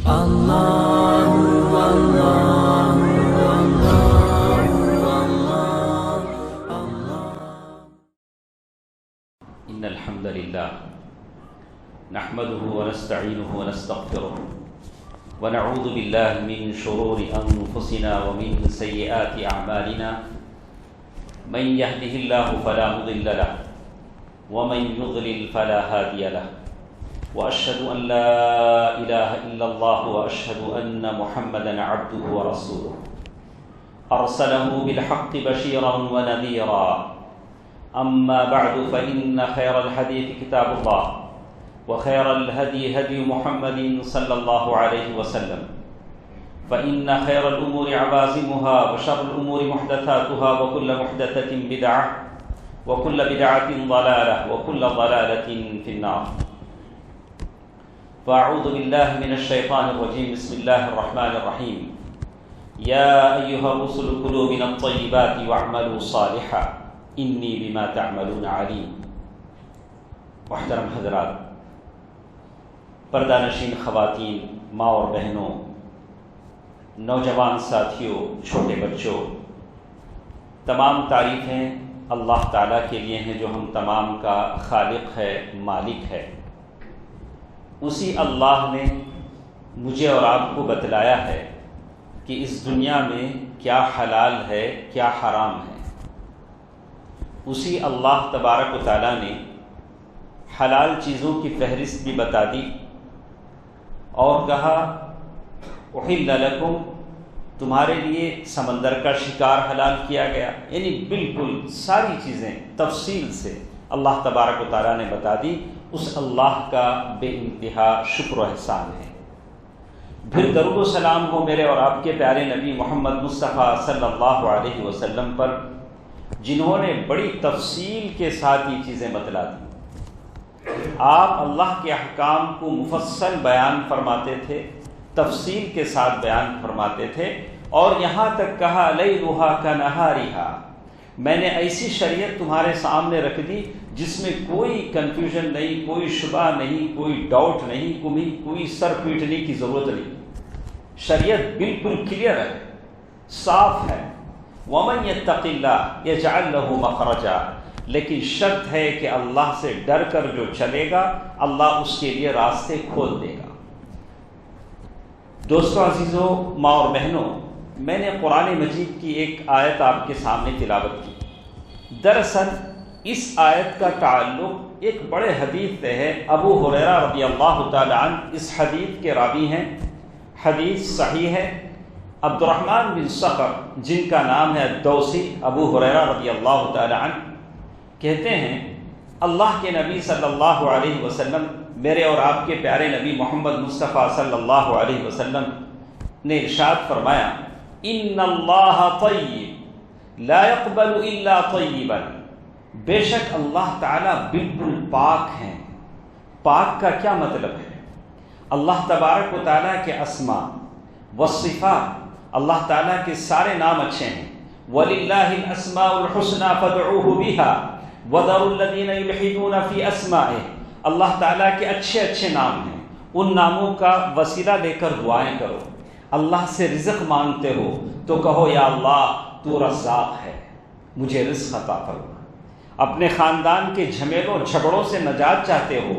إن الحمد لله نحمده ونستعينه ونستغفره ونعوذ بالله من شرور أنفسنا ومن سيئات أعمالنا من يهده الله فلا مضل له ومن يضلل فلا هادي له وأشهد أن لا إله إلا الله وأشهد أن محمدا عبده ورسوله أرسله بالحق بشيرا ونذيرا أما بعد فإن خير الحديث كتاب الله وخير الهدي هدي محمد صلى الله عليه وسلم فإن خير الأمور عوازمها وشر الأمور محدثاتها وكل محدثة بدعة وكل بدعة ضلالة وكل ضلالة في النار. فأعوذ بالله من الشيطان الرجيم. بسم الله الرحمن الرحيم. يا أيها الرسل كلوا من الطيبات واعملوا صالحا انی بما تعملون علیم. محترم حضرات، پردہ نشین خواتین، ماں اور بہنوں، نوجوان ساتھیوں، چھوٹے بچوں، تمام تعریفیں اللہ تعالیٰ کے لیے ہیں جو ہم تمام کا خالق ہے، مالک ہے. اسی اللہ نے مجھے اور آپ کو بتلایا ہے کہ اس دنیا میں کیا حلال ہے، کیا حرام ہے. اسی اللہ تبارک و تعالیٰ نے حلال چیزوں کی فہرست بھی بتا دی اور کہا احل لکم، تمہارے لیے سمندر کا شکار حلال کیا گیا. یعنی بالکل ساری چیزیں تفصیل سے اللہ تبارک و تعالیٰ نے بتا دی. اس اللہ کا بے انتہا شکر و احسان ہے. پھر درود و سلام ہو میرے اور آپ کے پیارے نبی محمد مصطفیٰ صلی اللہ علیہ وسلم پر، جنہوں نے بڑی تفصیل کے ساتھ یہ چیزیں بتلا دی. آپ اللہ کے احکام کو مفصل بیان فرماتے تھے، تفصیل کے ساتھ بیان فرماتے تھے، اور یہاں تک کہا لیلھا کنہارھا، میں نے ایسی شریعت تمہارے سامنے رکھ دی جس میں کوئی کنفیوژن نہیں، کوئی شبہ نہیں، کوئی ڈاؤٹ نہیں، کوئی سر پیٹنے کی ضرورت نہیں. شریعت بالکل کلیئر ہے، صاف ہے. وَمَنْ يَتَّقِ اللَّهَ يَجْعَلْ لَهُ مَخْرَجًا، لیکن شرط ہے کہ اللہ سے ڈر کر جو چلے گا اللہ اس کے لیے راستے کھول دے گا. دوستوں عزیزوں، ماں اور بہنوں، میں نے قرآن مجید کی ایک آیت آپ کے سامنے تلاوت کی. دراصل اس آیت کا تعلق ایک بڑے حدیث سے ہے. ابو ہریرہ رضی اللہ تعالی عنہ اس حدیث کے راوی ہیں. حدیث صحیح ہے. عبد الرحمن بن صخر، جن کا نام ہے الدوسی، ابو ہریرہ رضی اللہ تعالی عنہ کہتے ہیں اللہ کے نبی صلی اللہ علیہ وسلم، میرے اور آپ کے پیارے نبی محمد مصطفیٰ صلی اللہ علیہ وسلم نے ارشاد فرمایا ان اللہ طیب لا يقبل الا طیبا، بے شک اللہ تعالیٰ بالکل پاک ہیں. پاک کا کیا مطلب ہے؟ اللہ تبارک و تعالیٰ کے اسماء والصفات، اللہ تعالیٰ کے سارے نام اچھے ہیں. وَلِلَّهِ الْأَسْمَاءُ الْحُسْنَى فَادْعُوهُ بِهَا وَذَرُوا الَّذِينَ يُلْحِدُونَ فِي أَسْمَائِهِ، اللہ تعالیٰ کے اچھے اچھے نام ہیں، ان ناموں کا وسیلہ لے کر دعائیں کرو. اللہ سے رزق مانگتے ہو تو کہو یا اللہ تو رزاق ہے، مجھے رزق عطا فرما. اپنے خاندان کے جھمیلوں جھگڑوں سے نجات چاہتے ہو،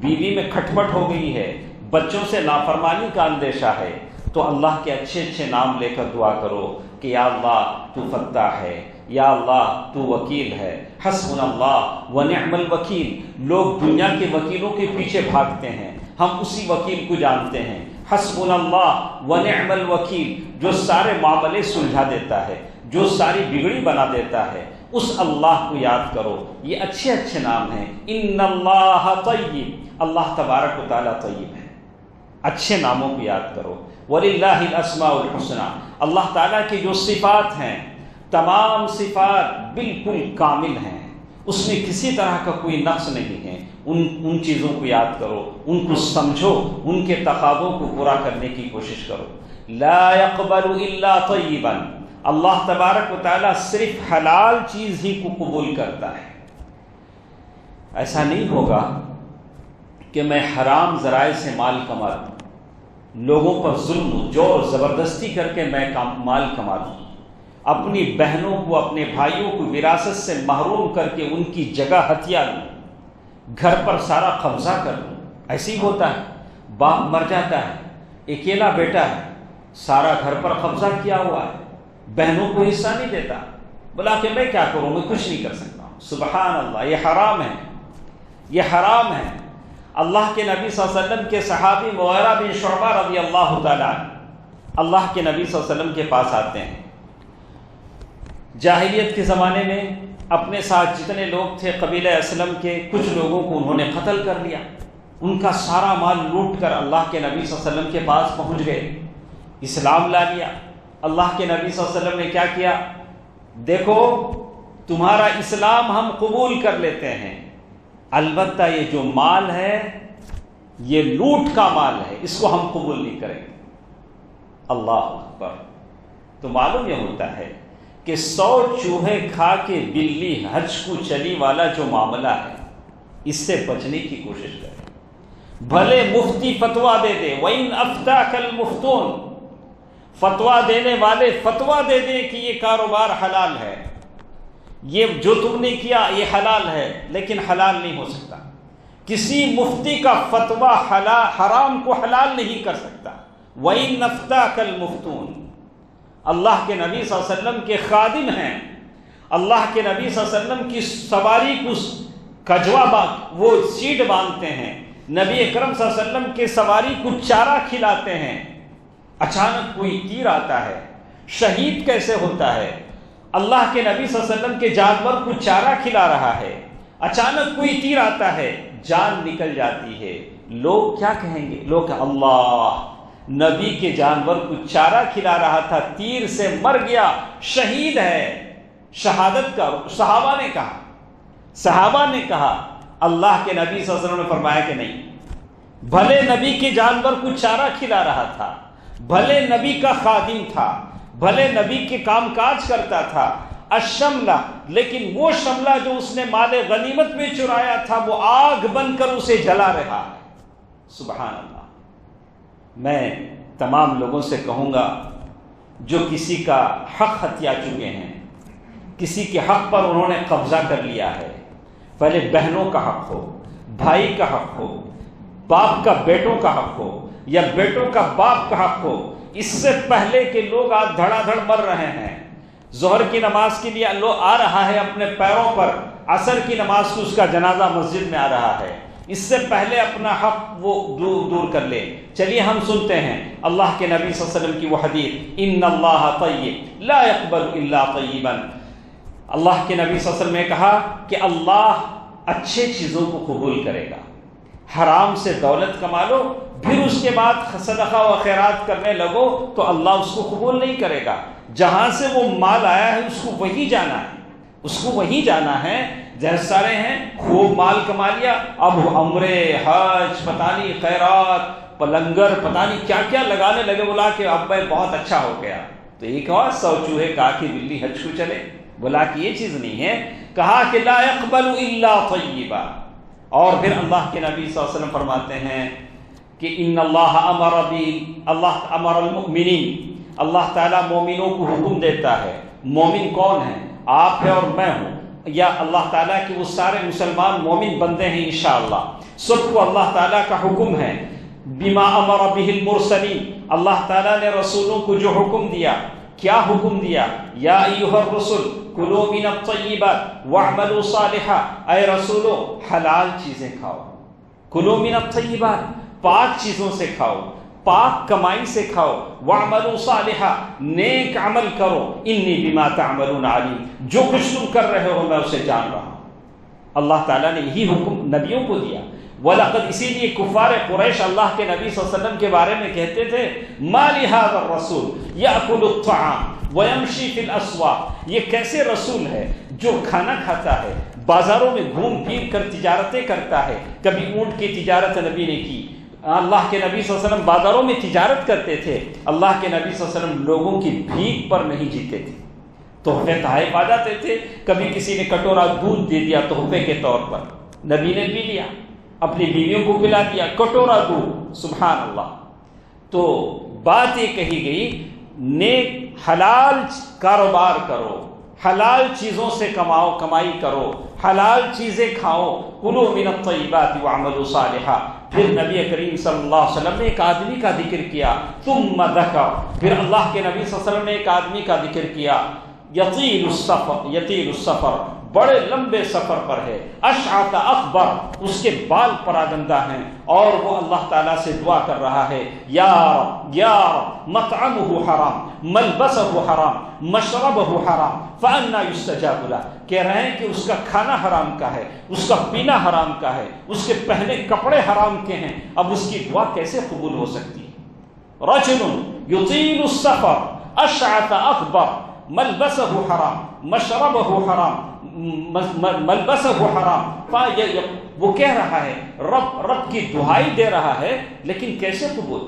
بیوی میں کھٹپٹ ہو گئی ہے، بچوں سے نافرمانی کا اندیشہ ہے، تو اللہ کے اچھے اچھے نام لے کر دعا کرو کہ یا اللہ تو فتاح ہے، یا اللہ تو وکیل ہے. حسبنا اللہ ونعم الوکیل. لوگ دنیا کے وکیلوں کے پیچھے بھاگتے ہیں، ہم اسی وکیل کو جانتے ہیں. حسبنا اللہ ونعم الوکیل، جو سارے معاملے سلجھا دیتا ہے، جو ساری بگڑی بنا دیتا ہے، اس اللہ کو یاد کرو. یہ اچھے اچھے نام ہیں. ان اللہ طیب، اللہ تبارک و تعالیٰ طیب ہے. اچھے ناموں کو یاد کرو. وَلِلَّهِ الْأَسْمَاءُ الْحُسْنَى، اللہ تعالیٰ کی جو صفات ہیں تمام صفات بالکل کامل ہیں، اس میں کسی طرح کا کوئی نقص نہیں ہے. ان چیزوں کو یاد کرو، ان کو سمجھو، ان کے تقاضوں کو پورا کرنے کی کوشش کرو. لا يقبل الا طیبا، اللہ تبارک و تعالیٰ صرف حلال چیز ہی کو قبول کرتا ہے. ایسا نہیں ہوگا کہ میں حرام ذرائع سے مال کما لوں، لوگوں پر ظلم زور زبردستی کر کے میں مال کما لوں، اپنی بہنوں کو اپنے بھائیوں کو وراثت سے محروم کر کے ان کی جگہ ہتھیا لوں، گھر پر سارا قبضہ کر لوں۔ ایسے ہی ہوتا ہے، باپ مر جاتا ہے، اکیلا بیٹا ہے، سارا گھر پر قبضہ کیا ہوا ہے، بہنوں کو حصہ نہیں دیتا، بولا کہ میں کیا کروں، میں کچھ نہیں کر سکتا ہوں۔ سبحان اللہ، یہ حرام ہے، یہ حرام ہے۔ اللہ کے نبی صلی اللہ علیہ وسلم کے صحابی مغیرہ بن شعبہ رضی اللہ تعالیٰ اللہ کے نبی صلی اللہ علیہ وسلم کے پاس آتے ہیں۔ جاہلیت کے زمانے میں اپنے ساتھ جتنے لوگ تھے قبیلہ اسلم کے، کچھ لوگوں کو انہوں نے قتل کر لیا، ان کا سارا مال لوٹ کر اللہ کے نبی صلی اللہ علیہ وسلم کے پاس پہنچ گئے، اسلام لا لیا۔ اللہ کے نبی صلی اللہ علیہ وسلم نے کیا کیا؟ دیکھو تمہارا اسلام ہم قبول کر لیتے ہیں، البتہ یہ جو مال ہے یہ لوٹ کا مال ہے، اس کو ہم قبول نہیں کریں گے۔ اللہ اکبر۔ تو معلوم یہ ہوتا ہے کہ 100 چوہے کھا کے بلی حج کو چلی والا جو معاملہ ہے، اس سے بچنے کی کوشش کریں۔ بھلے مفتی فتویٰ دے دے، وَإِنْ أَفْتَاكَ الْمُفْتُونَ، فتویٰ دینے والے فتویٰ دے دیں کہ یہ کاروبار حلال ہے، یہ جو تم نے کیا یہ حلال ہے، لیکن حلال نہیں ہو سکتا۔ کسی مفتی کا فتویٰ حرام کو حلال نہیں کر سکتا۔ وَإِنْ أَفْتَاكَ الْمُفْتُونَ، اللہ کے نبی صلی اللہ علیہ وسلم کے خادم ہیں، اللہ کے نبی صلی اللہ علیہ وسلم کی سواری کو کجوا وہ سیٹ باندھتے ہیں، نبی اکرم صلی اللہ علیہ وسلم کے سواری کو چارہ کھلاتے ہیں۔ اچانک کوئی تیر آتا ہے، شہید کیسے ہوتا ہے؟ اللہ کے نبی صلی اللہ علیہ وسلم کے جانور کو چارہ کھلا رہا ہے، اچانک کوئی تیر آتا ہے، جان نکل جاتی ہے۔ لوگ کیا کہیں گے؟ لوگ اللہ، نبی کے جانور کو چارہ کھلا رہا تھا، تیر سے مر گیا، شہید ہے۔ شہادت کا صحابہ نے کہا اللہ کے نبی صلی اللہ علیہ وسلم نے فرمایا کہ نہیں، بھلے نبی کے جانور کو چارہ کھلا رہا تھا، بھلے نبی کا خادم تھا، بھلے نبی کے کام کاج کرتا تھا، الشملہ، لیکن وہ شملہ جو اس نے مال غنیمت میں چرایا تھا وہ آگ بن کر اسے جلا رہا ہے۔ سبحان اللہ۔ میں تمام لوگوں سے کہوں گا جو کسی کا حق ہتھیا چکے ہیں، کسی کے حق پر انہوں نے قبضہ کر لیا ہے، پہلے بہنوں کا حق ہو، بھائی کا حق ہو، باپ کا بیٹوں کا حق ہو، یا بیٹوں کا باپ کا حق ہو، اس سے پہلے کہ لوگ آج دھڑا دھڑ مر رہے ہیں۔ ظہر کی نماز کے لیے لوگ آ رہا ہے اپنے پیروں پر، عصر کی نماز کو اس کا جنازہ مسجد میں آ رہا ہے، اس سے پہلے اپنا حق وہ دور کر لے۔ چلیے ہم سنتے ہیں اللہ کے نبی صلی اللہ علیہ وسلم کی وہ حدیث، ان اللہ طیب لا يقبل الا طیبا۔ اللہ کے نبی صلی اللہ علیہ وسلم نے کہا کہ اللہ اچھے چیزوں کو قبول کرے گا۔ حرام سے دولت کما لو، پھر اس کے بعد صدقہ و خیرات کرنے لگو تو اللہ اس کو قبول نہیں کرے گا۔ جہاں سے وہ مال آیا ہے اس کو وہی جانا ہے، اس کو وہی جانا ہے۔ جیسے سارے ہیں خوب مال کما لیا، اب عمرے حج پتہ نہیں خیرات لنگر پتہ نہیں کیا کیا لگانے لگے، بولا کہ اب میں بہت اچھا ہو گیا۔ تو ایک اور 100 چوہے کہا کہ بلی حج کو چلے، بولا کہ یہ چیز نہیں ہے، کہا کہ لا يقبل الا طیبا۔ اور پھر اللہ کے نبی صلی اللہ علیہ وسلم فرماتے ہیں کہ ان اللہ امر المؤمنین، اللہ تعالیٰ مومنوں کو حکم دیتا ہے۔ مومن کون ہے؟ آپ ہے اور میں ہوں، یا اللہ تعالیٰ کی وہ سارے مسلمان مومن بندے ہیں انشاءاللہ، سب کو اللہ تعالیٰ کا حکم ہے۔ بما امر بہ المرسلین، اللہ تعالیٰ نے رسولوں کو جو حکم دیا، کیا حکم دیا؟ یا ایھا الرسل کلوا من الطیبات واعملوا صالحا، اے رسولو حلال چیزیں کھاؤ، کلوا من الطیبات، پاک چیزوں سے کھاؤ، پاک کمائی سے کھاؤ، واعملوا صالحا، نیک عمل کرو، انی بما تعملون علیم، جو کچھ تم کر رہے ہو میں اسے جان رہا ہوں۔ اللہ تعالیٰ نے یہی حکم نبیوں کو دیا۔ وَلَقَدْ، اسی لیے کفار قریش اللہ کے نبی صلی اللہ علیہ وسلم کے بارے میں کہتے تھے مَا لِهَذَا الرَّسُولِ يَأْكُلُ الطَّعَامَ وَيَمْشِي فِي الْأَسْوَاقِ، یہ کیسے رسول ہے جو کھانا کھاتا ہے، بازاروں میں گھوم پھر کر تجارتیں کرتا ہے۔ کبھی اونٹ کی تجارت نبی نے کی، اللہ کے نبی صلی اللہ علیہ وسلم بازاروں میں تجارت کرتے تھے، اللہ کے نبی صلی اللہ علیہ وسلم لوگوں کی بھیک پر نہیں جیتے تھے، تحفے تحائف آ جاتے تھے، کبھی کسی نے کٹورا دودھ دے دیا تحفے کے طور پر، نبی نے پی لیا، اپنی بیویوں کو پلا دیا کٹورا دودھ، سبحان اللہ۔ تو بات یہ کہی گئی نیک حلال کاروبار کرو، حلال چیزوں سے کمائی کرو، حلال چیزیں کھاؤ، کلوا من الطیبات واعملوا صالحا۔ پھر نبی کریم صلی اللہ علیہ وسلم نے ایک آدمی کا ذکر کیا، ثم ذکر، پھر اللہ کے نبی صلی اللہ علیہ وسلم نے ایک آدمی کا ذکر کیا، یطیل السفر، بڑے لمبے سفر پر ہے، اشعث اکبر، اس کے بال پراگندہ ہیں، اور وہ اللہ تعالیٰ سے دعا کر رہا ہے، یا رب مطعمہ حرام، ملبسہ حرام، مشربہ حرام، فأنا یستجاب لہ، کہہ رہے ہیں کہ اس کا کھانا حرام کا ہے، اس کا پینا حرام کا ہے، اس کے پہنے کپڑے حرام کے ہیں، اب اس کی دعا کیسے قبول ہو سکتی ہے؟ رجل یطیل السفر اشعث اکبر، ملبسہ حرام، مشربہ حرام، ملبسہ حرام، وہ کہہ رہا ہے، رب کی دعائی دے رہا ہے، لیکن کیسے قبول؟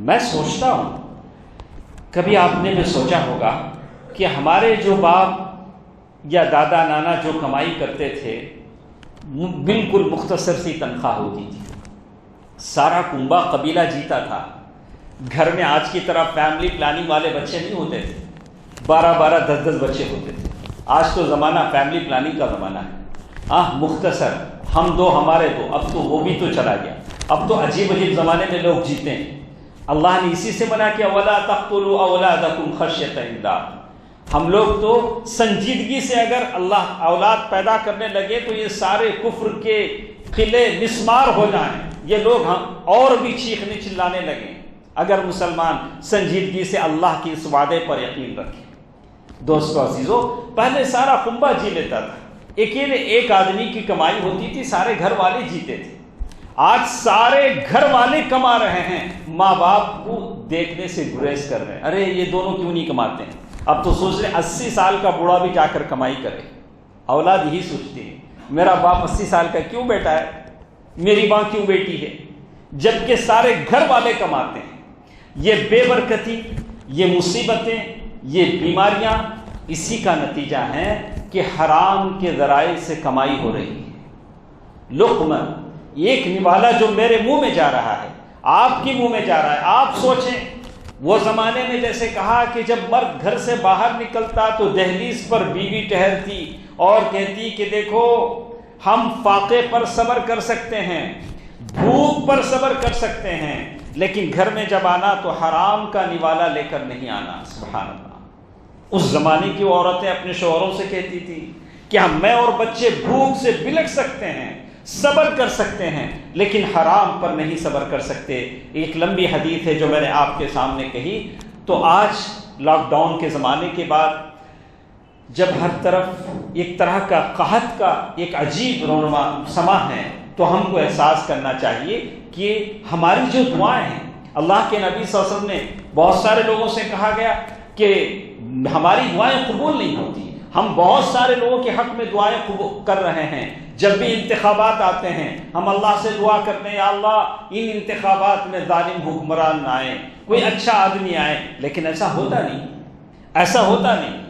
میں سوچتا ہوں، کبھی آپ نے بھی سوچا ہوگا کہ ہمارے جو باپ یا دادا نانا جو کمائی کرتے تھے، بالکل مختصر سی تنخواہ ہوتی تھی، سارا کنبہ قبیلہ جیتا تھا، گھر میں آج کی طرح فیملی پلاننگ والے بچے نہیں ہوتے تھے، 12 10 بچے ہوتے تھے۔ آج تو زمانہ فیملی پلاننگ کا زمانہ ہے، مختصر، ہم دو ہمارے دو، اب تو وہ بھی تو چلا گیا، اب تو عجیب زمانے میں لوگ جیتے ہیں۔ اللہ نے اسی سے منع کیا، وَلَا تَقْتُلُوا أَوْلَادَكُمْ خَشْيَةَ إِمْلَاقٍ۔ ہم لوگ تو سنجیدگی سے اگر اللہ اولاد پیدا کرنے لگے تو یہ سارے کفر کے قلعے مسمار ہو جائیں، یہ لوگ ہم اور بھی چیخنے چلانے لگیں اگر مسلمان سنجیدگی سے اللہ کی اس وعدے پر یقین رکھے۔ دوستو عزیزو، پہلے سارا کنبہ جی لیتا تھا، ایک آدمی کی کمائی ہوتی تھی، سارے گھر والے جیتے تھے۔ آج سارے گھر والے کما رہے ہیں، ماں باپ کو دیکھنے سے گریز کر رہے ہیں، ارے یہ دونوں کیوں نہیں کماتے ہیں؟ اب تو سوچ رہے 80 سال کا بوڑھا بھی جا کر کمائی کرے۔ اولاد یہی سوچتی ہے، میرا باپ 80 سال کا کیوں بیٹا ہے، میری ماں کیوں بیٹی ہے، جبکہ سارے گھر والے کماتے ہیں۔ یہ بے برکتی، یہ مصیبتیں، یہ بیماریاں اسی کا نتیجہ ہے کہ حرام کے ذرائع سے کمائی ہو رہی ہے۔ لقمہ، ایک نوالا جو میرے منہ میں جا رہا ہے، آپ کی منہ میں جا رہا ہے۔ آپ سوچیں، وہ زمانے میں جیسے کہا کہ جب مرد گھر سے باہر نکلتا تو دہلیز پر بیوی ٹہرتی اور کہتی کہ دیکھو ہم فاقے پر صبر کر سکتے ہیں، بھوک پر صبر کر سکتے ہیں، لیکن گھر میں جب آنا تو حرام کا نوالا لے کر نہیں آنا۔ سبحان اللہ۔ اس زمانے کی عورتیں اپنے شوہروں سے کہتی تھی کہ میں اور بچے بھوک سے بلک سکتے ہیں، صبر کر سکتے ہیں، لیکن حرام پر نہیں صبر کر سکتے۔ ایک لمبی حدیث ہے جو میں نے آپ کے سامنے کہی۔ تو آج لاک ڈاؤن کے زمانے کے بعد جب ہر طرف ایک طرح کا قحط کا ایک عجیب رونما سما ہے، تو ہم کو احساس کرنا چاہیے کہ ہماری جو دعائیں ہیں، اللہ کے نبی صلی اللہ علیہ وسلم نے بہت سارے لوگوں سے کہا گیا کہ ہماری دعائیں قبول نہیں ہوتی، ہم بہت سارے لوگوں کے حق میں دعائیں کر رہے ہیں۔ جب بھی انتخابات آتے ہیں ہم اللہ سے دعا کرتے ہیں، یا اللہ ان انتخابات میں ظالم حکمران نہ آئے، کوئی اچھا آدمی آئے، لیکن ایسا ہوتا نہیں۔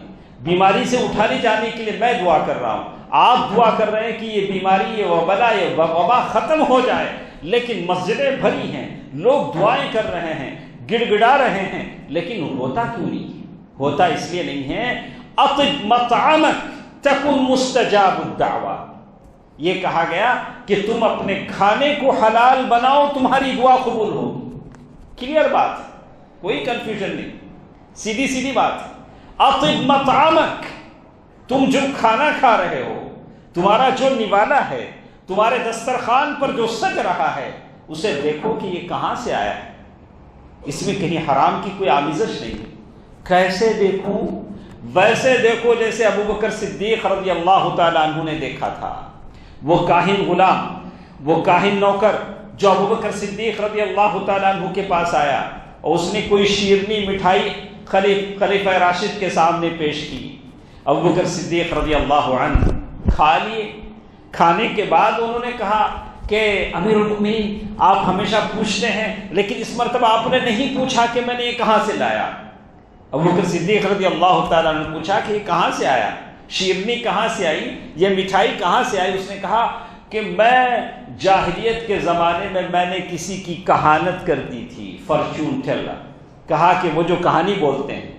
بیماری سے اٹھانے جانے کے لیے میں دعا کر رہا ہوں، آپ دعا کر رہے ہیں کہ یہ بیماری، یہ وبا، یہ وبا ختم ہو جائے، لیکن مسجدیں بھری ہیں، لوگ دعائیں کر رہے ہیں، گڑ گڑا رہے ہیں، لیکن ہوتا کیوں نہیں؟ ہوتا اس لیے نہیں ہے۔ اطب مطعمک تکن مستجاب الدعوہ، یہ کہا گیا کہ تم اپنے کھانے کو حلال بناؤ، تمہاری دعا قبول ہوگی۔ کلیئر بات، کوئی کنفیوژن نہیں، سیدھی بات۔ اطب مطعمک، تم جو کھانا کھا رہے ہو، تمہارا جو نوالا ہے، تمہارے دسترخوان پر جو سج رہا ہے، اسے دیکھو کہ یہ کہاں سے آیا ہے، اس میں کہیں حرام کی کوئی آمیزش نہیں ہے۔ کیسے دیکھوں؟ ویسے دیکھو جیسے ابو بکر صدیق رضی اللہ تعالیٰ عنہ نے دیکھا تھا۔ وہ کاہن غلام، وہ کاہن نوکر جو ابو بکر صدیق رضی اللہ تعالیٰ عنہ کے پاس آیا اور اس نے کوئی شیرنی مٹھائی خلیفہ راشد کے سامنے پیش کی، ابو بکر صدیق رضی اللہ عنہ کھا لیے۔ کھانے کے بعد انہوں نے کہا کہ امیر المؤمنین آپ ہمیشہ پوچھتے ہیں، لیکن اس مرتبہ آپ نے نہیں پوچھا کہ میں نے یہ کہاں سے لایا۔ ابو بکر صدیق رضی اللہ تعالیٰ نے پوچھا کہ یہ کہاں سے آیا، شیرنی کہاں سے آئی، یہ مٹھائی کہاں سے آئی؟ اس نے کہا کہ میں جاہلیت کے زمانے میں نے کسی کی کہانت کر دی تھی، فارچون ٹیلر، کہا کہ وہ جو کہانی بولتے ہیں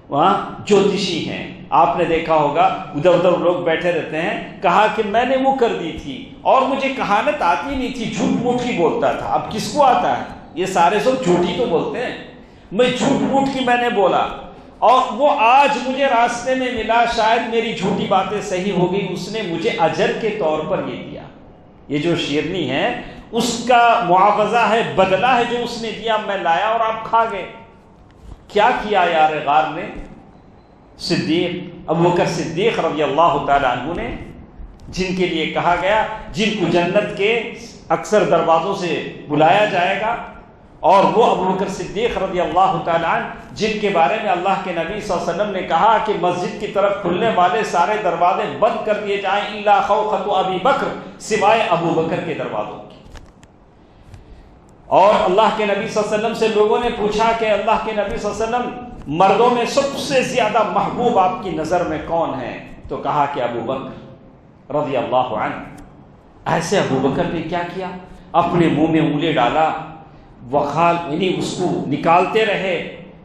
وہاں جوتشی ہیں، آپ نے دیکھا ہوگا ادھر ادھر لوگ بیٹھے رہتے ہیں، کہا کہ میں نے وہ کر دی تھی اور مجھے کہانت آتی نہیں تھی، جھوٹ موٹ کی بولتا تھا۔ اب کس کو آتا ہے؟ یہ سارے سب جھوٹی تو بولتے ہیں، میں جھوٹ موٹ کی میں نے بولا اور وہ آج مجھے راستے میں ملا، شاید میری جھوٹی باتیں صحیح ہو گئی، اس نے مجھے اجر کے طور پر یہ دیا۔ یہ جو شیرنی ہے اس کا معاوضہ ہے، بدلہ ہے جو اس نے دیا، میں لایا اور آپ کھا گئے۔ کیا کیا یار غار نے؟ صدیق ابو بکر صدیق رضی اللہ تعالی عنہ نے، جن کے لیے کہا گیا جن کو جنت کے اکثر دروازوں سے بلایا جائے گا، اور وہ ابو بکر صدیق رضی اللہ تعالی عنہ جن کے بارے میں اللہ کے نبی صلی اللہ علیہ وسلم نے کہا کہ مسجد کی طرف کھلنے والے سارے دروازے بند کر دیے جائیں الا خوخۃ ابی بکر، سوائے ابو بکر کے دروازوں کی۔ اور اللہ کے نبی صلی اللہ علیہ وسلم سے لوگوں نے پوچھا کہ اللہ کے نبی صلی اللہ علیہ وسلم مردوں میں سب سے زیادہ محبوب آپ کی نظر میں کون ہے؟ تو کہا کہ ابو بکر رضی اللہ عنہ۔ ایسے ابو بکر نے کیا کیا؟ اپنے منہ میں انگلی ڈالا، وخال یعنی اس کو نکالتے رہے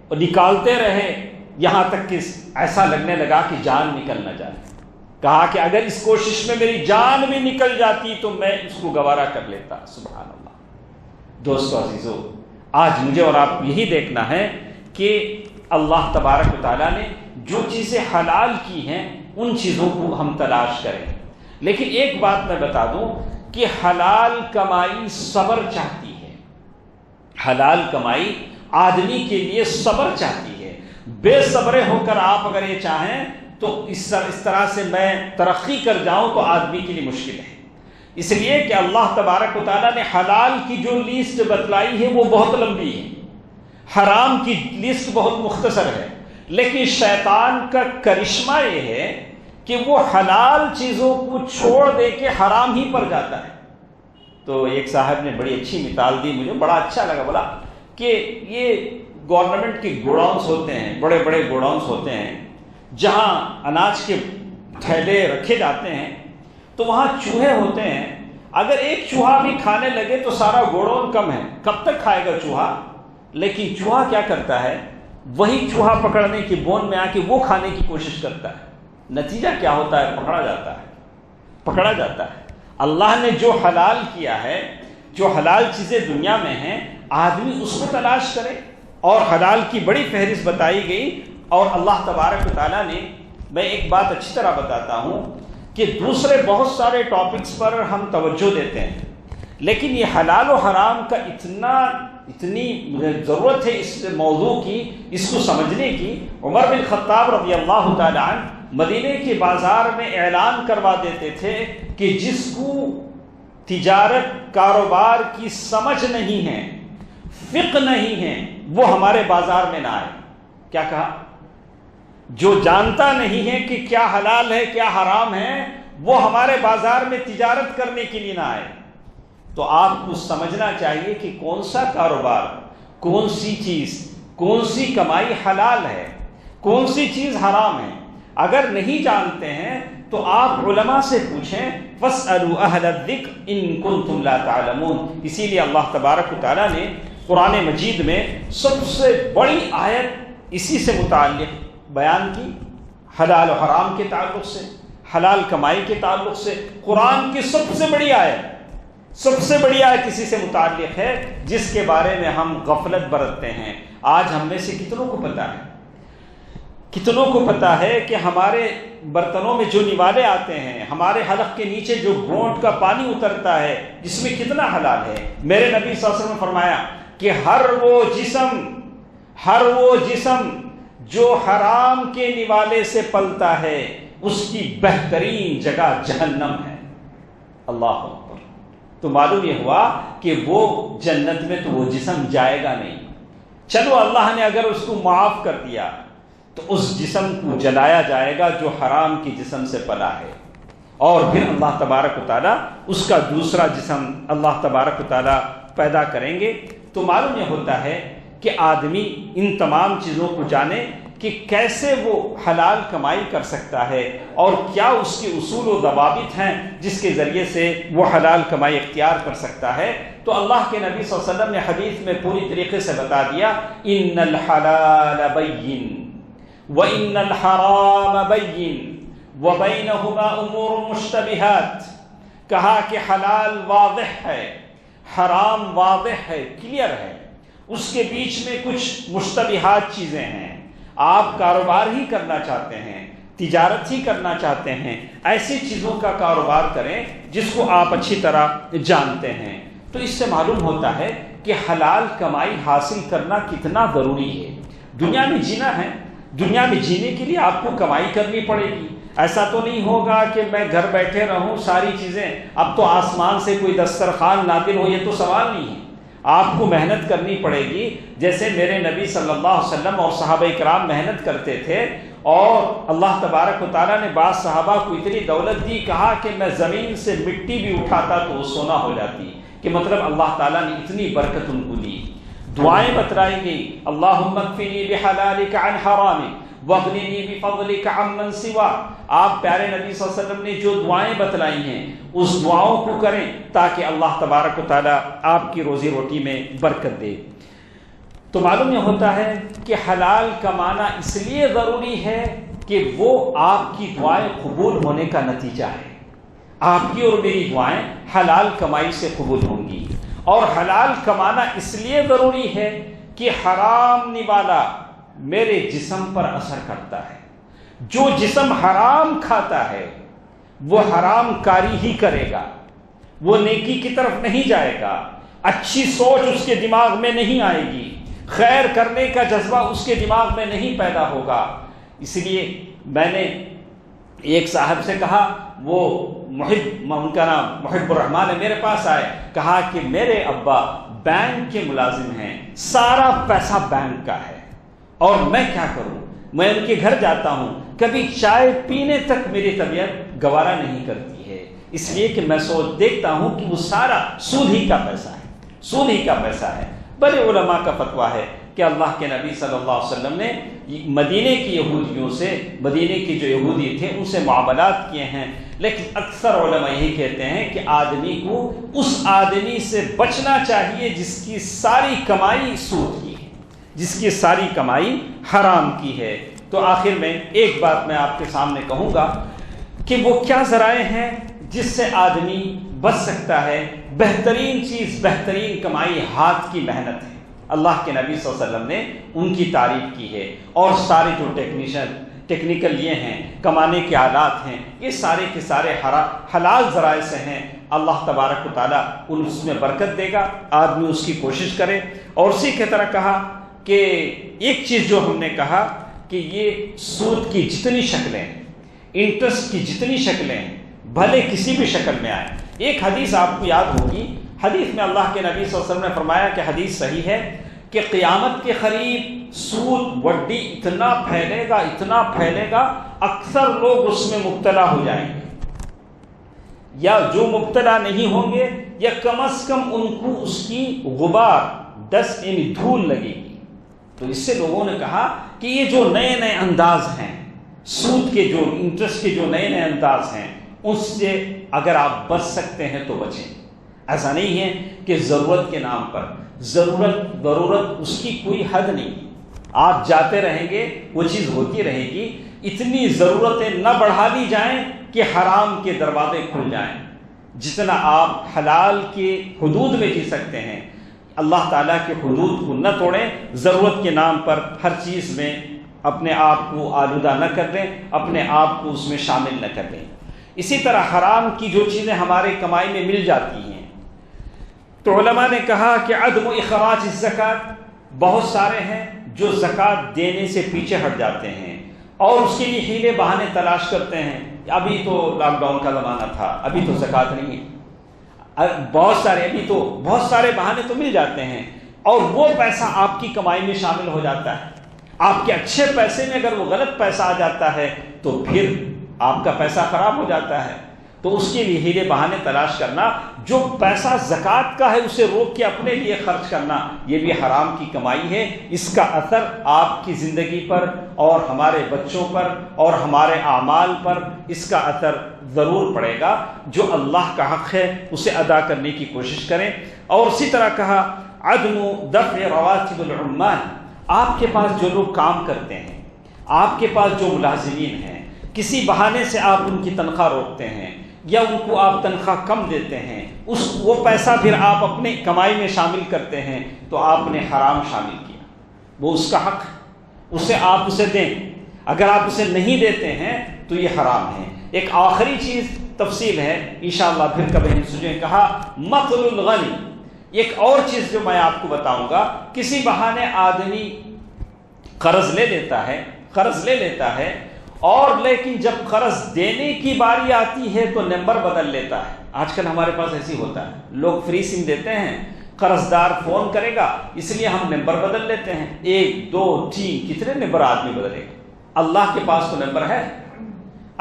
اور نکالتے رہے یہاں تک کہ ایسا لگنے لگا کہ جان نکل نہ جائے۔ کہا کہ اگر اس کوشش میں میری جان بھی نکل جاتی تو میں اس کو گوارا کر لیتا۔ سبحان اللہ۔ دوستو عزیزو، آج مجھے اور آپ یہی دیکھنا ہے کہ اللہ تبارک و تعالیٰ نے جو چیزیں حلال کی ہیں ان چیزوں کو ہم تلاش کریں، لیکن ایک بات میں بتا دوں کہ حلال کمائی صبر چاہتی ہے۔ حلال کمائی آدمی کے لیے صبر چاہتی ہے۔ بے صبرے ہو کر آپ اگر یہ چاہیں تو اس طرح سے میں ترقی کر جاؤں تو آدمی کے لیے مشکل ہے۔ اس لیے کہ اللہ تبارک و تعالیٰ نے حلال کی جو لسٹ بتلائی ہے وہ بہت لمبی ہے، حرام کی لسٹ بہت مختصر ہے، لیکن شیطان کا کرشمہ یہ ہے کہ وہ حلال چیزوں کو چھوڑ دے کے حرام ہی پر جاتا ہے۔ تو ایک صاحب نے بڑی اچھی مثال دی، مجھے بڑا اچھا لگا، بولا کہ یہ گورنمنٹ کے گوڈاؤنس ہوتے ہیں، بڑے بڑے گوڈاؤنس ہوتے ہیں جہاں اناج کے تھیلے رکھے جاتے ہیں، تو وہاں چوہے ہوتے ہیں، اگر ایک چوہا بھی کھانے لگے تو سارا گوڈاؤن کم ہے، کب تک کھائے گا چوہا؟ لیکن چوہا کیا کرتا ہے؟ وہی چوہا پکڑنے کی بون میں آ کے وہ کھانے کی کوشش کرتا ہے، نتیجہ کیا ہوتا ہے؟ پکڑا جاتا ہے۔ اللہ نے جو حلال کیا ہے، جو حلال چیزیں دنیا میں ہیں، آدمی اس کو تلاش کرے، اور حلال کی بڑی فہرست بتائی گئی۔ اور اللہ تبارک و تعالیٰ نے، میں ایک بات اچھی طرح بتاتا ہوں کہ دوسرے بہت سارے ٹاپکس پر ہم توجہ دیتے ہیں، لیکن یہ حلال و حرام کا اتنی ضرورت ہے اس موضوع کی، اس کو سمجھنے کی۔ عمر بن خطاب رضی اللہ تعالی عنہ مدینے کے بازار میں اعلان کروا دیتے تھے کہ جس کو تجارت کاروبار کی سمجھ نہیں ہے، فقہ نہیں ہے، وہ ہمارے بازار میں نہ آئے۔ کیا کہا؟ جو جانتا نہیں ہے کہ کیا حلال ہے کیا حرام ہے، وہ ہمارے بازار میں تجارت کرنے کے لیے نہ آئے۔ تو آپ کو سمجھنا چاہیے کہ کون سا کاروبار، کون سی چیز، کون سی کمائی حلال ہے، کون سی چیز حرام ہے۔ اگر نہیں جانتے ہیں تو آپ علماء سے پوچھیں، فاسألوا اہل الذکر ان کنتم لا تعلمون۔ اسی لیے اللہ تبارک و تعالیٰ نے قرآن مجید میں سب سے بڑی آیت اسی سے متعلق بیان کی، حلال و حرام کے تعلق سے، حلال کمائی کے تعلق سے۔ قرآن کی سب سے بڑی آیت اسی سے متعلق ہے، جس کے بارے میں ہم غفلت برتتے ہیں۔ آج ہم میں سے کتنوں کو پتہ ہے کہ ہمارے برتنوں میں جو نوالے آتے ہیں، ہمارے حلق کے نیچے جو گھونٹ کا پانی اترتا ہے، جس میں کتنا حلال ہے۔ میرے نبی صلی اللہ علیہ وسلم نے فرمایا کہ ہر وہ جسم جو حرام کے نوالے سے پلتا ہے اس کی بہترین جگہ جہنم ہے۔ اللہ اکبر۔ تو معلوم یہ ہوا کہ وہ جنت میں تو وہ جسم جائے گا نہیں۔ چلو اللہ نے اگر اس کو معاف کر دیا تو اس جسم کو جلایا جائے گا جو حرام کی جسم سے پلا ہے، اور پھر اللہ تبارک و تعالیٰ اس کا دوسرا جسم اللہ تبارک و تعالیٰ پیدا کریں گے۔ تو معلوم یہ ہوتا ہے کہ آدمی ان تمام چیزوں کو جانے کہ کیسے وہ حلال کمائی کر سکتا ہے اور کیا اس کے اصول و ضوابط ہیں جس کے ذریعے سے وہ حلال کمائی اختیار کر سکتا ہے. تو اللہ کے نبی صلی اللہ علیہ وسلم نے حدیث میں پوری طریقے سے بتا دیا ان الحلال بین وان الحرام بین وبینہما امور مشتبہات. کہا کہ حلال واضح ہے، حرام واضح ہے، کلیئر ہے، اس کے بیچ میں کچھ مشتبہات چیزیں ہیں. آپ کاروبار ہی کرنا چاہتے ہیں، تجارت ہی کرنا چاہتے ہیں، ایسی چیزوں کا کاروبار کریں جس کو آپ اچھی طرح جانتے ہیں. تو اس سے معلوم ہوتا ہے کہ حلال کمائی حاصل کرنا کتنا ضروری ہے. دنیا میں جینا ہے، دنیا میں جینے کے لیے آپ کو کمائی کرنی پڑے گی. ایسا تو نہیں ہوگا کہ میں گھر بیٹھے رہوں ساری چیزیں، اب تو آسمان سے کوئی دسترخوان نازل ہو، یہ تو سوال نہیں ہے. آپ کو محنت کرنی پڑے گی، جیسے میرے نبی صلی اللہ علیہ وسلم اور صحابہ کرام محنت کرتے تھے. اور اللہ تبارک و تعالیٰ نے بعض صحابہ کو اتنی دولت دی، کہا کہ میں زمین سے مٹی بھی اٹھاتا تو وہ سونا ہو جاتی. کہ مطلب اللہ تعالیٰ نے اتنی برکت ان کو دی. دعائیں بتلائی گئی، اللہم اکفنی بحلالک عن حرامک واغننی بفضلک عمن سواک. آپ پیارے نبی صلی اللہ علیہ وسلم نے جو دعائیں بتلائی ہیں اس دعاؤں کو کریں تاکہ اللہ تبارک و تعالیٰ آپ کی روزی روٹی میں برکت دے. تو معلوم یہ ہوتا ہے کہ حلال کمانا اس لیے ضروری ہے کہ وہ آپ کی دعائیں قبول ہونے کا نتیجہ ہے. آپ کی اور میری دعائیں حلال کمائی سے قبول ہوں گی. اور حلال کمانا اس لیے ضروری ہے کہ حرام نوالا میرے جسم پر اثر کرتا ہے. جو جسم حرام کھاتا ہے وہ حرام کاری ہی کرے گا، وہ نیکی کی طرف نہیں جائے گا، اچھی سوچ اس کے دماغ میں نہیں آئے گی، خیر کرنے کا جذبہ اس کے دماغ میں نہیں پیدا ہوگا. اس لیے میں نے ایک صاحب سے کہا، وہ ان کا نام محب الرحمان ہے، میرے پاس آئے، کہا کہ میرے ابا بینک کے ملازم ہیں، سارا پیسہ بینک کا ہے اور میں کیا کروں. میں ان کے گھر جاتا ہوں، کبھی چائے پینے تک میری طبیعت گوارا نہیں کرتی ہے، اس لیے کہ میں دیکھتا ہوں کہ وہ سارا سود ہی کا پیسہ ہے، سود ہی کا پیسہ ہے. بڑے علماء کا فتویٰ ہے کہ اللہ کے نبی صلی اللہ علیہ وسلم نے مدینے کی یہودیوں سے، مدینے کے جو یہودی تھے ان سے معاملات کیے ہیں، لیکن اکثر علماء یہی کہتے ہیں کہ آدمی کو اس آدمی سے بچنا چاہیے جس کی ساری کمائی سود کی ہے، جس کی ساری کمائی حرام کی ہے. تو آخر میں ایک بات میں آپ کے سامنے کہوں گا کہ وہ کیا ذرائع ہیں جس سے آدمی بچ سکتا ہے. بہترین چیز، بہترین کمائی ہاتھ کی محنت ہے. اللہ کے نبی صلی اللہ علیہ وسلم نے ان کی تعریف کی ہے. اور سارے جو ٹیکنیکل یہ ہیں، کمانے کے آلات ہیں، یہ سارے کے سارے حلال ذرائع سے ہیں. اللہ تبارک و تعالیٰ اس میں برکت دے گا، آدمی اس کی کوشش کرے. اور اسی کی طرح کہا کہ ایک چیز جو ہم نے کہا کہ یہ سود کی جتنی شکلیں، انٹرسٹ کی جتنی شکلیں، بھلے کسی بھی شکل میں آئیں. ایک حدیث آپ کو یاد ہوگی، حدیث میں اللہ کے نبی صلی اللہ علیہ وسلم نے فرمایا کہ حدیث صحیح ہے کہ قیامت کے قریب سود وڈی اتنا پھیلے گا، اتنا پھیلے گا، اکثر لوگ اس میں مبتلا ہو جائیں گے، یا جو مبتلا نہیں ہوں گے یا کم از کم ان کو اس کی غبار، ڈسٹ یعنی دھول لگے گی. تو اس سے لوگوں نے کہا کہ یہ جو نئے نئے انداز ہیں سود کے، جو انٹرسٹ کے جو نئے نئے انداز ہیں، اس سے اگر آپ بچ سکتے ہیں تو بچیں. ایسا نہیں ہے کہ ضرورت کے نام پر، ضرورت اس کی کوئی حد نہیں، آپ جاتے رہیں گے وہ چیز ہوتی رہے گی. اتنی ضرورتیں نہ بڑھا دی جائیں کہ حرام کے دروازے کھل جائیں. جتنا آپ حلال کے حدود میں جی سکتے ہیں، اللہ تعالیٰ کے حدود کو نہ توڑیں. ضرورت کے نام پر ہر چیز میں اپنے آپ کو آلودہ نہ کر دیں، اپنے آپ کو اس میں شامل نہ کر دیں. اسی طرح حرام کی جو چیزیں ہمارے کمائی میں مل جاتی ہیں، تو علماء نے کہا کہ عدم اخراج الزکوٰۃ، بہت سارے ہیں جو زکوٰۃ دینے سے پیچھے ہٹ جاتے ہیں اور اس کے لیے ہیلے بہانے تلاش کرتے ہیں. ابھی تو لاک ڈاؤن کا زمانہ تھا، ابھی تو زکوٰۃ نہیں ہے، بہت سارے بہانے تو مل جاتے ہیں اور وہ پیسہ آپ کی کمائی میں شامل ہو جاتا ہے. آپ کے اچھے پیسے میں اگر وہ غلط پیسہ آ جاتا ہے تو پھر آپ کا پیسہ خراب ہو جاتا ہے. تو اس کے لیے ہیلے بہانے تلاش کرنا، جو پیسہ زکوٰۃ کا ہے اسے روک کے اپنے لیے خرچ کرنا، یہ بھی حرام کی کمائی ہے۔ اس کا اثر آپ کی زندگی پر اور ہمارے بچوں پر اور ہمارے اعمال پر اس کا اثر ضرور پڑے گا۔ جو اللہ کا حق ہے اسے ادا کرنے کی کوشش کریں۔ اور اسی طرح کہا عدم دفع رواتب العمال، آپ کے پاس جو لوگ کام کرتے ہیں، آپ کے پاس جو ملازمین ہیں، کسی بہانے سے آپ ان کی تنخواہ روکتے ہیں یا ان کو آپ تنخواہ کم دیتے ہیں، وہ پیسہ پھر آپ اپنے کمائی میں شامل کرتے ہیں، تو آپ نے حرام شامل کیا۔ وہ اس کا حق ہے، آپ اسے دیں۔ اگر آپ اسے نہیں دیتے ہیں تو یہ حرام ہے۔ ایک آخری چیز تفصیل ہے، انشاءاللہ پھر کبھی ہم سنیں، کہا مثل الغنی۔ ایک اور چیز جو میں آپ کو بتاؤں گا، کسی بہانے آدمی قرض لے لیتا ہے اور لیکن جب قرض دینے کی باری آتی ہے تو نمبر بدل لیتا ہے۔ آج کل ہمارے پاس ایسی ہوتا ہے، لوگ فری سم دیتے ہیں، قرض دار فون کرے گا اس لیے ہم نمبر بدل لیتے ہیں، 1 2 3 کتنے نمبر آدمی بدلے گا؟ اللہ کے پاس تو نمبر ہے،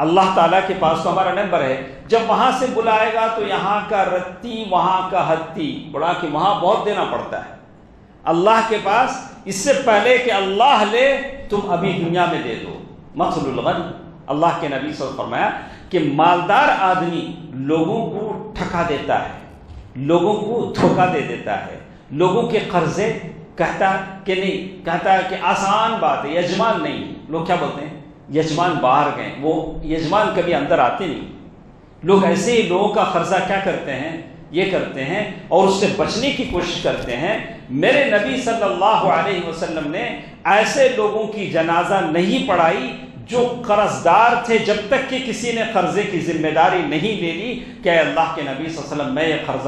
اللہ تعالیٰ کے پاس تو ہمارا نمبر ہے۔ جب وہاں سے بلائے گا تو یہاں کا رتی وہاں کا ہتی، بڑا کہ وہاں بہت دینا پڑتا ہے۔ اللہ کے پاس اس سے پہلے کہ اللہ لے تم ابھی دنیا میں دے دو۔ مثل الغنی، اللہ کے نبی صلی اللہ علیہ وسلم فرمایا کہ مالدار آدمی لوگوں کو ٹھکا دیتا ہے، لوگوں کو دھوکہ دے دیتا ہے، لوگوں کے قرضے کہتا ہے کہ آسان بات ہے، یجمان نہیں۔ لوگ کیا بولتے ہیں؟ یجمان باہر گئے، وہ یجمان کبھی اندر آتے نہیں۔ لوگ ایسے ہی لوگوں کا قرضہ کیا کرتے ہیں؟ یہ کرتے ہیں اور اس سے بچنے کی کوشش کرتے ہیں۔ میرے نبی صلی اللہ علیہ وسلم نے ایسے لوگوں کی جنازہ نہیں پڑھائی جو قرض دار تھے، جب تک کہ کسی نے قرضے کی ذمہ داری نہیں لے لی کہ اے اللہ کے نبی صلی اللہ علیہ وسلم میں یہ قرض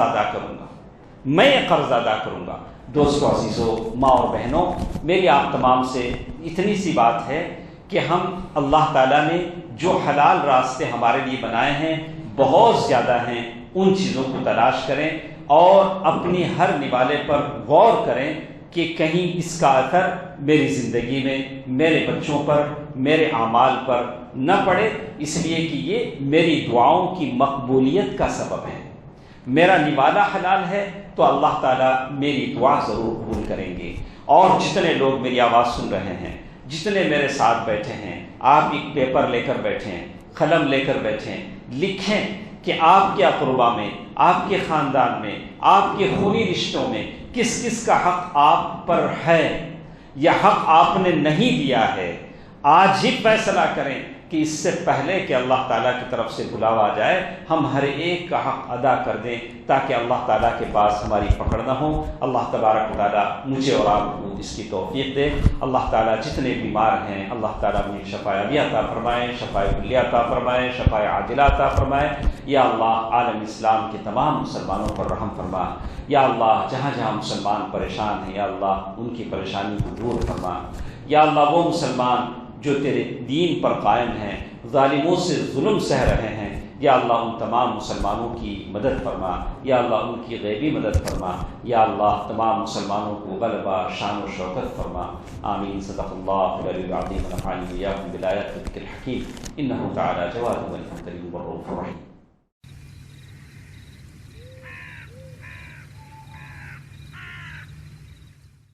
ادا کروں گا۔ دوستو عزیزو، ماں اور بہنوں، میری آپ تمام سے اتنی سی بات ہے کہ ہم اللہ تعالیٰ نے جو حلال راستے ہمارے لیے بنائے ہیں بہت زیادہ ہیں، ان چیزوں کو تلاش کریں اور اپنی ہر نوالے پر غور کریں کہ کہیں اس کا اثر میری زندگی میں، میرے بچوں پر، میرے اعمال پر نہ پڑے، اس لیے کہ یہ میری دعاؤں کی مقبولیت کا سبب ہے۔ میرا نوالا حلال ہے تو اللہ تعالیٰ میری دعا ضرور قبول کریں گے۔ اور جتنے لوگ میری آواز سن رہے ہیں، جتنے میرے ساتھ بیٹھے ہیں، آپ ایک پیپر لے کر بیٹھیں، قلم لے کر بیٹھیں، لکھیں کہ آپ کے اقربا میں، آپ کے خاندان میں، آپ کے خونی رشتوں میں کس کس کا حق آپ پر ہے یا حق آپ نے نہیں دیا ہے۔ آج ہی فیصلہ کریں کہ اس سے پہلے کہ اللہ تعالیٰ کی طرف سے بلاوا آ جائے ہم ہر ایک کا حق ادا کر دیں، تاکہ اللہ تعالیٰ کے پاس ہماری پکڑ نہ ہو۔ اللہ تبارک و تعالیٰ مجھے اور آپ کو اس کی توفیق دے۔ اللہ تعالیٰ جتنے بیمار ہیں اللہ تعالیٰ انہیں شفائے عاجلہ عطا فرمائے، شفائے کلیہ عطا فرمائے، شفائے عاجلہ عطا فرمائے۔ یا اللہ عالم اسلام کے تمام مسلمانوں پر رحم فرما۔ یا اللہ جہاں جہاں مسلمان پریشان ہیں یا اللہ ان کی پریشانی کو دور فرما۔ یا اللہ وہ مسلمان جو تیرے دین پر قائم ہیں، ظالموں سے ظلم سہ رہے ہیں، یا اللہ ان تمام مسلمانوں کی مدد فرما۔ یا اللہ ان کی غیبی مدد فرما۔ یا اللہ تمام مسلمانوں کو غلبہ، شان و شوکت فرما۔ آمین۔ صدق اللہ العلی العظیم ونفعني وإياكم بالآيات والذكر الحكيم إنه تعالى جواد ولي كريم والرؤوف الرحيم۔